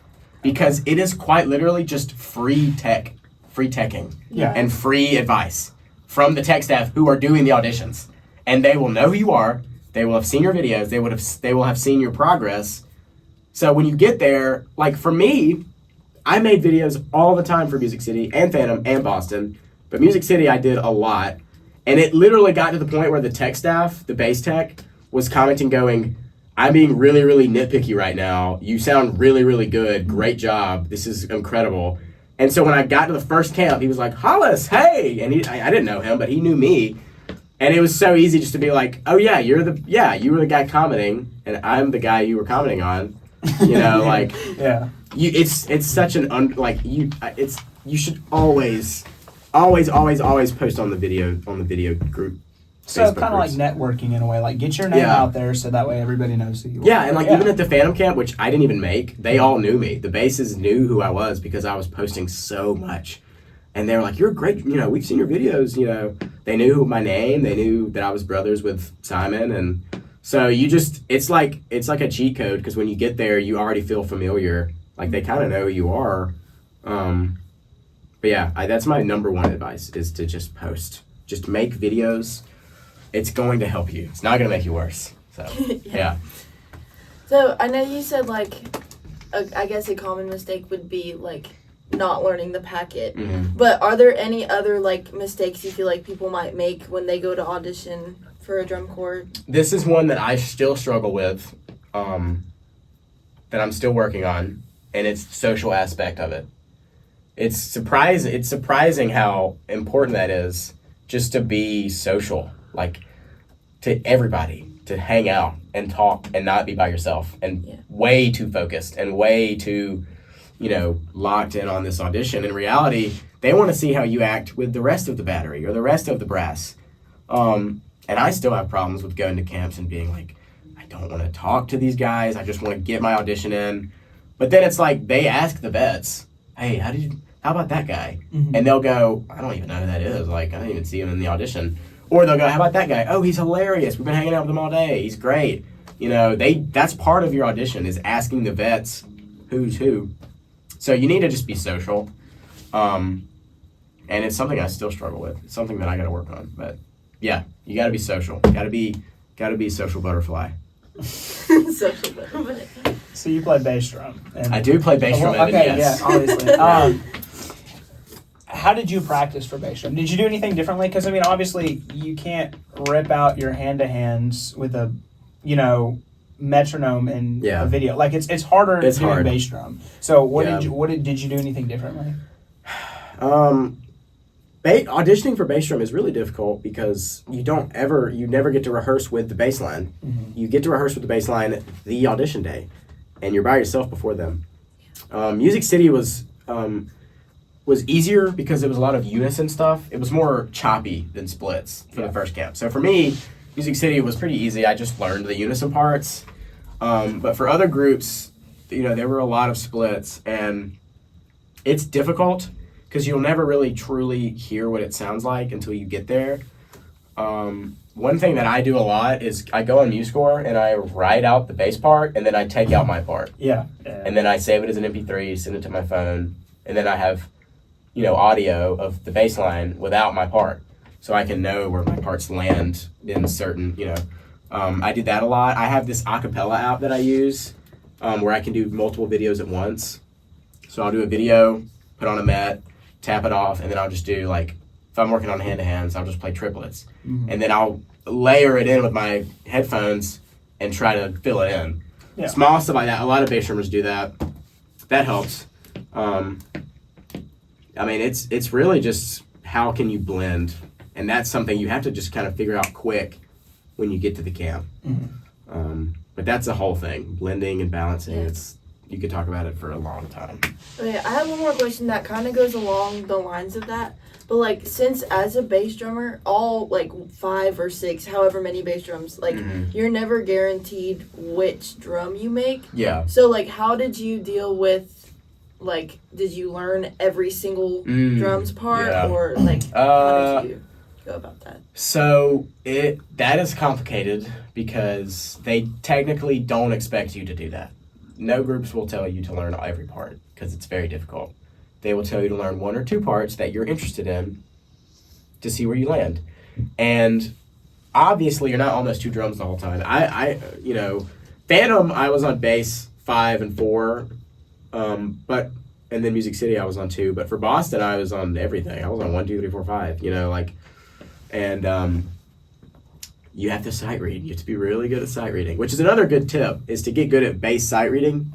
Because it is quite literally just free teching, and free advice from the tech staff who are doing the auditions. And they will know who you are, they will have seen your videos, they will have seen your progress. So when you get there, like for me, I made videos all the time for Music City and Phantom and Boston, but Music City I did a lot. And it literally got to the point where the tech staff, the bass tech, was commenting going, I'm being really, really nitpicky right now. You sound really, really good. Great job. This is incredible. And so when I got to the first camp, he was like, Hollis, hey! And I didn't know him, but he knew me. And it was so easy just to be like, oh yeah, you were the guy commenting, and I'm the guy you were commenting on. You know, like, yeah. It's such an you should always post on the video group. So kind of like networking in a way, like get your name out there so that way everybody knows who you are. Yeah, and like even at the Phantom Camp, which I didn't even make, they all knew me. The basses knew who I was because I was posting so much. And they were like, you're great, you know, we've seen your videos, you know. They knew my name, they knew that I was brothers with Simon, and so it's like a cheat code because when you get there, you already feel familiar. Like they kind of know who you are. But yeah, that's my number one advice is to just post. Just make videos. It's going to help you. It's not going to make you worse. So, yeah. So, I know you said, like, I guess a common mistake would be, like, not learning the packet. Mm-hmm. But are there any other, like, mistakes you feel like people might make when they go to audition for a drum corps? This is one that I still struggle with, that I'm still working on, and it's the social aspect of it. It's surprising how important that is just to be social. Like, to everybody, to hang out and talk and not be by yourself and way too focused and way too, you know, locked in on this audition. In reality, they want to see how you act with the rest of the battery or the rest of the brass. And I still have problems with going to camps and being like, I don't want to talk to these guys. I just want to get my audition in. But then it's like they ask the vets, hey, how about that guy? Mm-hmm. And they'll go, I don't even know who that is. Like, I didn't even see him in the audition. Or they'll go, how about that guy? Oh, he's hilarious. We've been hanging out with him all day. He's great. You know, that's part of your audition is asking the vets who's who. So you need to just be social. And it's something I still struggle with. It's something that I got to work on. But yeah, you got to be social. Got to be social butterfly. Social butterfly. So you play bass drum. I do play bass drum. Okay, yes. yeah, obviously. How did you practice for bass drum? Did you do anything differently? Because, I mean, obviously, you can't rip out your hand-to-hands with a, you know, metronome in a video. Like, it's harder doing bass drum. So did you do anything differently? Auditioning for bass drum is really difficult because you never get to rehearse with the bass line. Mm-hmm. You get to rehearse with the bass line the audition day, and you're by yourself before them. Music City was easier because it was a lot of unison stuff. It was more choppy than splits for the first camp. So for me, Music City was pretty easy. I just learned the unison parts. But for other groups, you know, there were a lot of splits, and it's difficult because you'll never really truly hear what it sounds like until you get there. one thing that I do a lot is I go on MuseScore and I write out the bass part and then I take out my part. Yeah. And then I save it as an MP3, send it to my phone, and then I have, audio of the bass line without my part. So I can know where my parts land in certain, I did that a lot. I have this acapella app that I use where I can do multiple videos at once. So I'll do a video, put on a Met, tap it off, and then I'll just do if I'm working on hand-to-hands, I'll just play triplets. Mm-hmm. And then I'll layer it in with my headphones and try to fill it in. Yeah. Small stuff like that. A lot of bass drummers do that. That helps. It's really just how can you blend, and that's something you have to just kind of figure out quick when you get to the camp. Mm-hmm. But that's the whole thing, blending and balancing. Yeah. You could talk about it for a long time. Okay, I have one more question that kind of goes along the lines of that. But since as a bass drummer, all 5 or 6, however many bass drums, you're never guaranteed which drum you make. Yeah. So how did you deal with did you learn every single drum's part, or how did you go about that? So that is complicated because they technically don't expect you to do that. No groups will tell you to learn every part because it's very difficult. They will tell you to learn 1 or 2 parts that you're interested in to see where you land. And obviously you're not on those 2 drums the whole time. Phantom, I was on bass 5 and 4, and then Music City I was on 2. But for Boston, I was on everything. I was on 1, 2, 3, 4, 5. And you have to sight read. You have to be really good at sight reading, which is another good tip, is to get good at bass sight reading.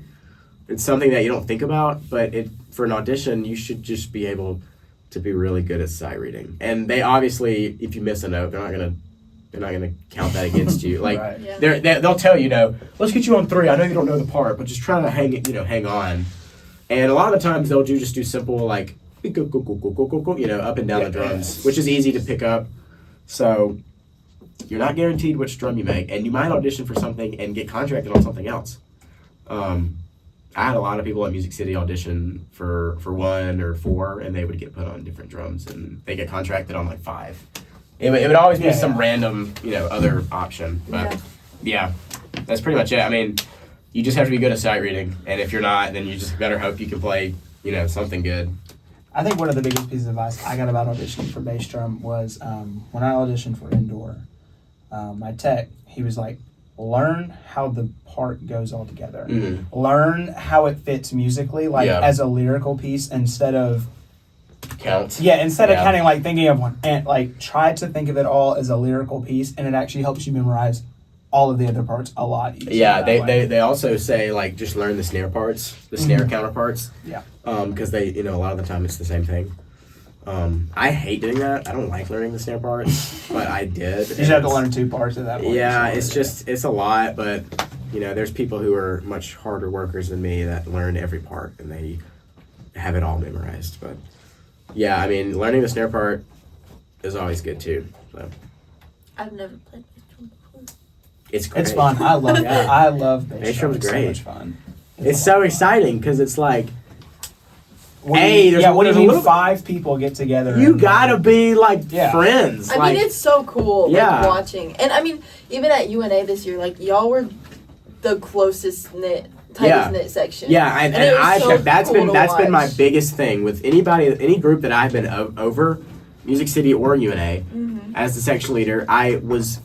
It's something that you don't think about, but for an audition, you should just be able to be really good at sight reading. And they obviously, if you miss a note, they're not gonna count that against you. Right. They'll tell you, let's get you on 3. I know you don't know the part, but just try to hang on. And a lot of the times they'll just do simple go, up and down the drums, which is easy to pick up. So you're not guaranteed which drum you make, and you might audition for something and get contracted on something else. I had a lot of people at Music City audition for 1 or 4, and they would get put on different drums, and they get contracted on 5. It would always be some random, other option. But yeah, that's pretty much it. You just have to be good at sight reading, and if you're not, then you just better hope you can play, something good. I think one of the biggest pieces of advice I got about auditioning for bass drum was when I auditioned for indoor, my tech, he was like, learn how the part goes all together. Mm-hmm. Learn how it fits musically, as a lyrical piece instead of counts. Yeah, instead of counting, thinking of one, and try to think of it all as a lyrical piece, and it actually helps you memorize all of the other parts a lot easier. Yeah, they also say just learn the snare parts, the snare counterparts. Yeah. Because they a lot of the time it's the same thing. I hate doing that. I don't like learning the snare parts, but I did. You just have to learn 2 parts of that one. Yeah, it's a lot, but there's people who are much harder workers than me that learn every part and they have it all memorized. But yeah, learning the snare part is always good too. So I've never played bass drum before. It's great. It's fun. I love it. I love bass drum. Bass drum's great. So much fun. It's so exciting because it's when you need 5 people get together. You gotta be friends. It's so cool watching. And even at UNA this year, y'all were the closest knit, tightest knit section. Yeah, and that's been my biggest thing with any group that I've been over, Music City or UNA, as the section leader. I was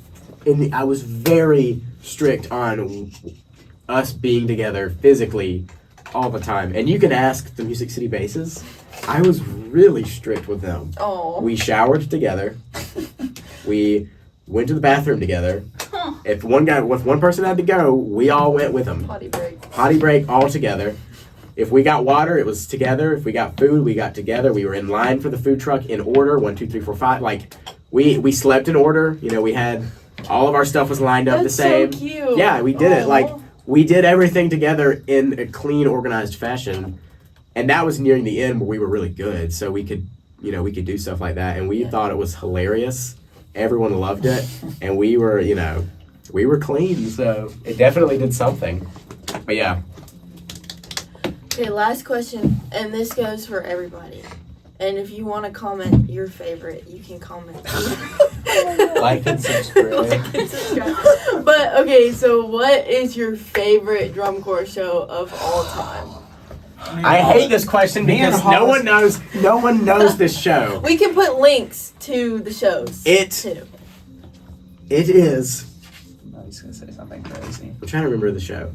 very strict on us being together physically all the time. And you can ask the Music City basses. I was really strict with them. Oh. We showered together. We went to the bathroom together. If one person had to go, we all went with them. Potty break all together. If we got water, it was together. If we got food, we got together. We were in line for the food truck in order, 1, 2, 3, 4, 5. We slept in order. We had all of our stuff was lined up the same. So cute. Yeah, we did it. We did everything together in a clean, organized fashion, and that was nearing the end where we were really good. So we could do stuff like that, and we thought it was hilarious. Everyone loved it, and we were clean. So it definitely did something. But yeah. Okay, last question, and this goes for everybody. And if you want to comment your favorite, you can comment. Like and subscribe. Like and subscribe. But okay, so what is your favorite drum corps show of all time? I hate this question Me and because no Hollis- one knows this show. We can put links to the shows. Too. It is. No, he's gonna say something crazy. I'm trying to remember the show.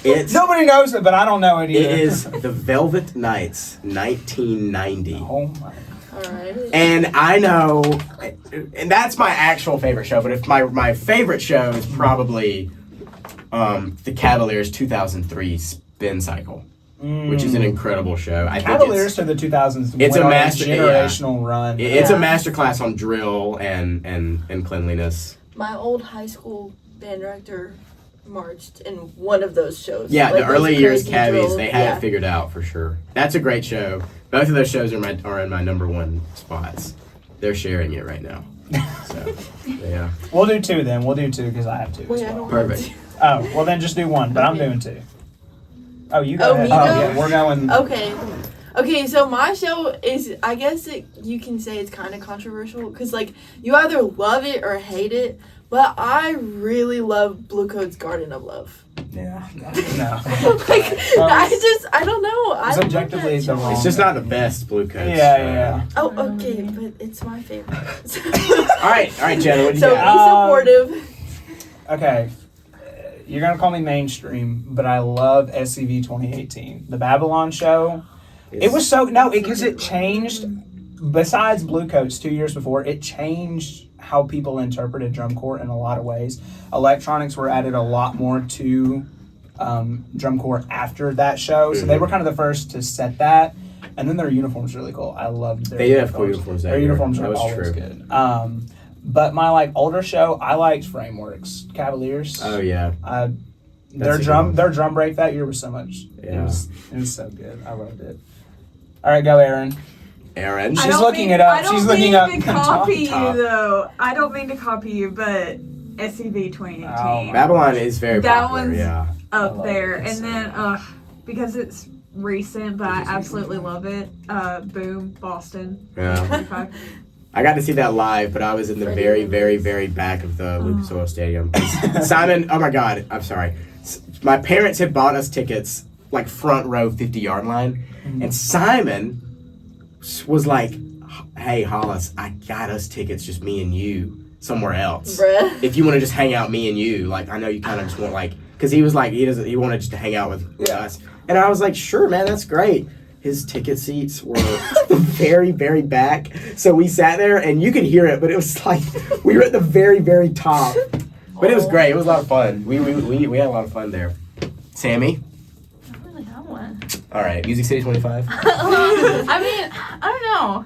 It's Nobody knows it, but I don't know it either. It is The Velvet Knights, 1990. Oh my. Alright. And I know, and that's my actual favorite show, but if my favorite show is probably the Cavaliers 2003 Spin Cycle, which is an incredible show. I Cavaliers think to the 2000s. it's a went on master- generational run. it's a masterclass on drill and cleanliness. My old high school band director marched in one of those shows. Yeah, Like the early those years crazy Cavies, drill- they had yeah. it figured out for sure. That's a great show. Both of those shows are in my number one spots. They're sharing it right now. So, yeah. We'll do two then. We'll do two because I have two. Wait, as I well. don't Perfect. want Oh, well then just do one, but I'm Okay. doing two. Oh, you go Oh, ahead. me Oh, go? yeah, we're going. to. Okay, so my show is, I guess you can say it's kind of controversial because, like, you either love it or hate it, but I really love Blue Coat's Garden of Love. Yeah. No. Like, I don't know. I It's love objectively that the show. wrong. It's just not the best Blue Coats. Yeah. Oh, okay, but it's my favorite. All right, Jenna, what do you So be got? supportive. Okay. You're going to call me mainstream, but I love SCV 2018. The Babylon show. It was so, no, because it changed, besides Blue Coats 2 years before, it changed how people interpreted drum corps in a lot of ways. Electronics were added a lot more to drum corps after that show, so they were kind of the first to set that. And then their uniforms really cool. I loved their They did have cool uniforms that Their year. uniforms That are was always true. good. But my older show, I liked Frameworks, Cavaliers. Oh, yeah. Their a good drum one. their drum break that year was so much. Yeah. It was so good. I loved it. All right, go Erin. Aaron. She's looking it up. She's looking up. I don't mean to copy you Top. though. I don't mean to copy you, but SCV 2018 Oh, Babylon is very That popular, one's- yeah. I up love there, it. and then because it's recent, but I absolutely love it. Boom, Boston. Yeah. 25. I got to see that live, but I was in the very, very, very back of the Lucas Oil Stadium. Simon, oh my God, I'm sorry. My parents had bought us tickets, like front row, 50-yard line, and Simon was like, "Hey, Hollis, I got us tickets, just me and you, somewhere else. Bruh. If you want to just hang out, me and you, like, I know you kind of just want, like," because he was like, he wanted just to hang out with us. And I was like, "Sure, man, that's great." His ticket seats were the very, very back. So we sat there, and you could hear it, but it was like we were at the very, very top. But it was great. It was a lot of fun. We had a lot of fun there. Sammy? I don't really have one. All right, Music City 25. I mean, I don't know.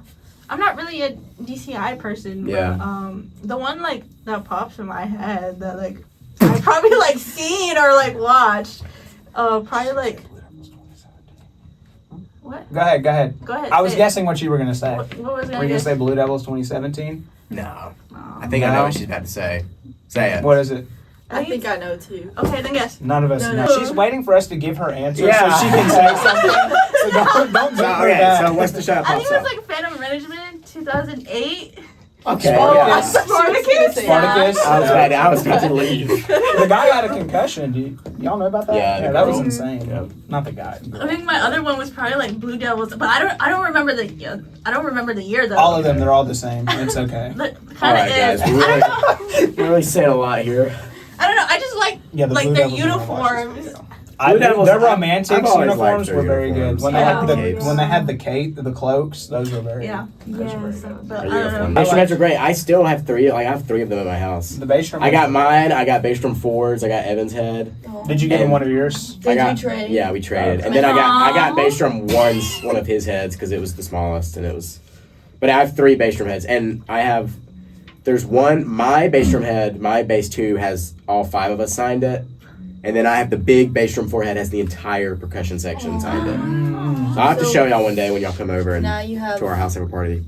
I'm not really a DCI person, Yeah. but the one like that pops in my head that like I probably like seen or like watched. Probably like what? Go ahead. Go ahead. I was say it. guessing what you were gonna say. What was I Were you gonna gonna guess? say Blue Devils 2017? No. I think I know what she's about to say. Say it. What is it? I think I know too. Okay, then guess. None of us No, know. no. She's waiting for us to give her answer Yeah. so she can say something. So don't So, beat her okay, back. so what's the shot I think pops it up? was like Phantom Management 2008. Okay. Spartacus. yeah. Spartacus? Spartacus. I was about to leave. The guy had a concussion. Y'all know about that? Yeah, the that was girl. insane. Yep. Not the guy. I think my other one was probably like Blue Devils, but I don't remember the year. I don't remember the year though. All of them, they're all the same. It's okay. But All kind of right, is. guys. We're really saying a lot here. I don't know. I just like Yeah, the like Blue their Devils are gonna watch this uniforms. Blue Devils, their I've romantics always liked uniforms their were very uniforms. good. When they Yeah. had the Capes. when they had the cape, the cloaks, those were very Yeah. those were very Yes. good. But I Their don't uniform. know. Instruments are great. I still have three. Like I have three of them at my house. The bass drum. I got mine. I got bass drum Fords. I got Evans head. Did you give him And- one of yours? Did I got, you trade? Yeah, we traded, Okay. and then I got Aww. bass drum one of his heads because it was the smallest, and it was. But I have three bass drum heads, and I have. There's one. My bass drum head, my bass 2 has all 5 of us signed it, and then I have the big bass drum 4 head has the entire percussion section signed it. So I'll have to So- show y'all one day when y'all come over and Now you have to our house have a party.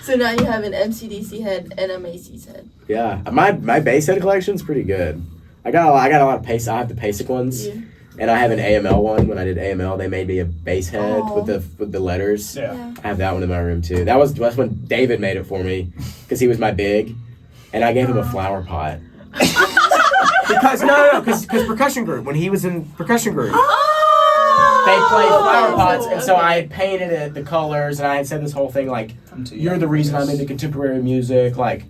So now you have an MCDC head and a Macy's head. Yeah, my bass head collection's pretty good. I got a lot of pace. I have the Pasic ones. Yeah. And I have an AML one. When I did AML, they made me a bass head with the letters. Yeah. I have that one in my room too. That's when David made it for me because he was my big, and I gave him a flower pot. because percussion group, when he was in percussion group, they played flower pots, and so I had painted it the colors, and I had said this whole thing like, "You're the reason I'm into contemporary music." Like,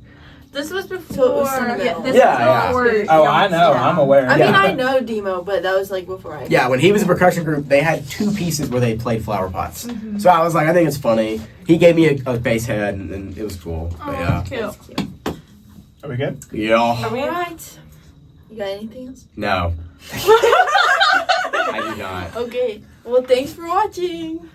This was before. So it was sentimental. This Yeah, was before Oh, I know. Yeah. I'm aware. I Yeah. mean, I know Demo, but that was like before I. yeah, when he was in percussion group, they had 2 pieces where they played flower pots. So I was like, I think it's funny. He gave me a bass head, and it was cool. Oh, But yeah, that's cute. That's cute. Are we good? yeah. All right. You got anything else? No, I do not. Okay. Well, thanks for watching.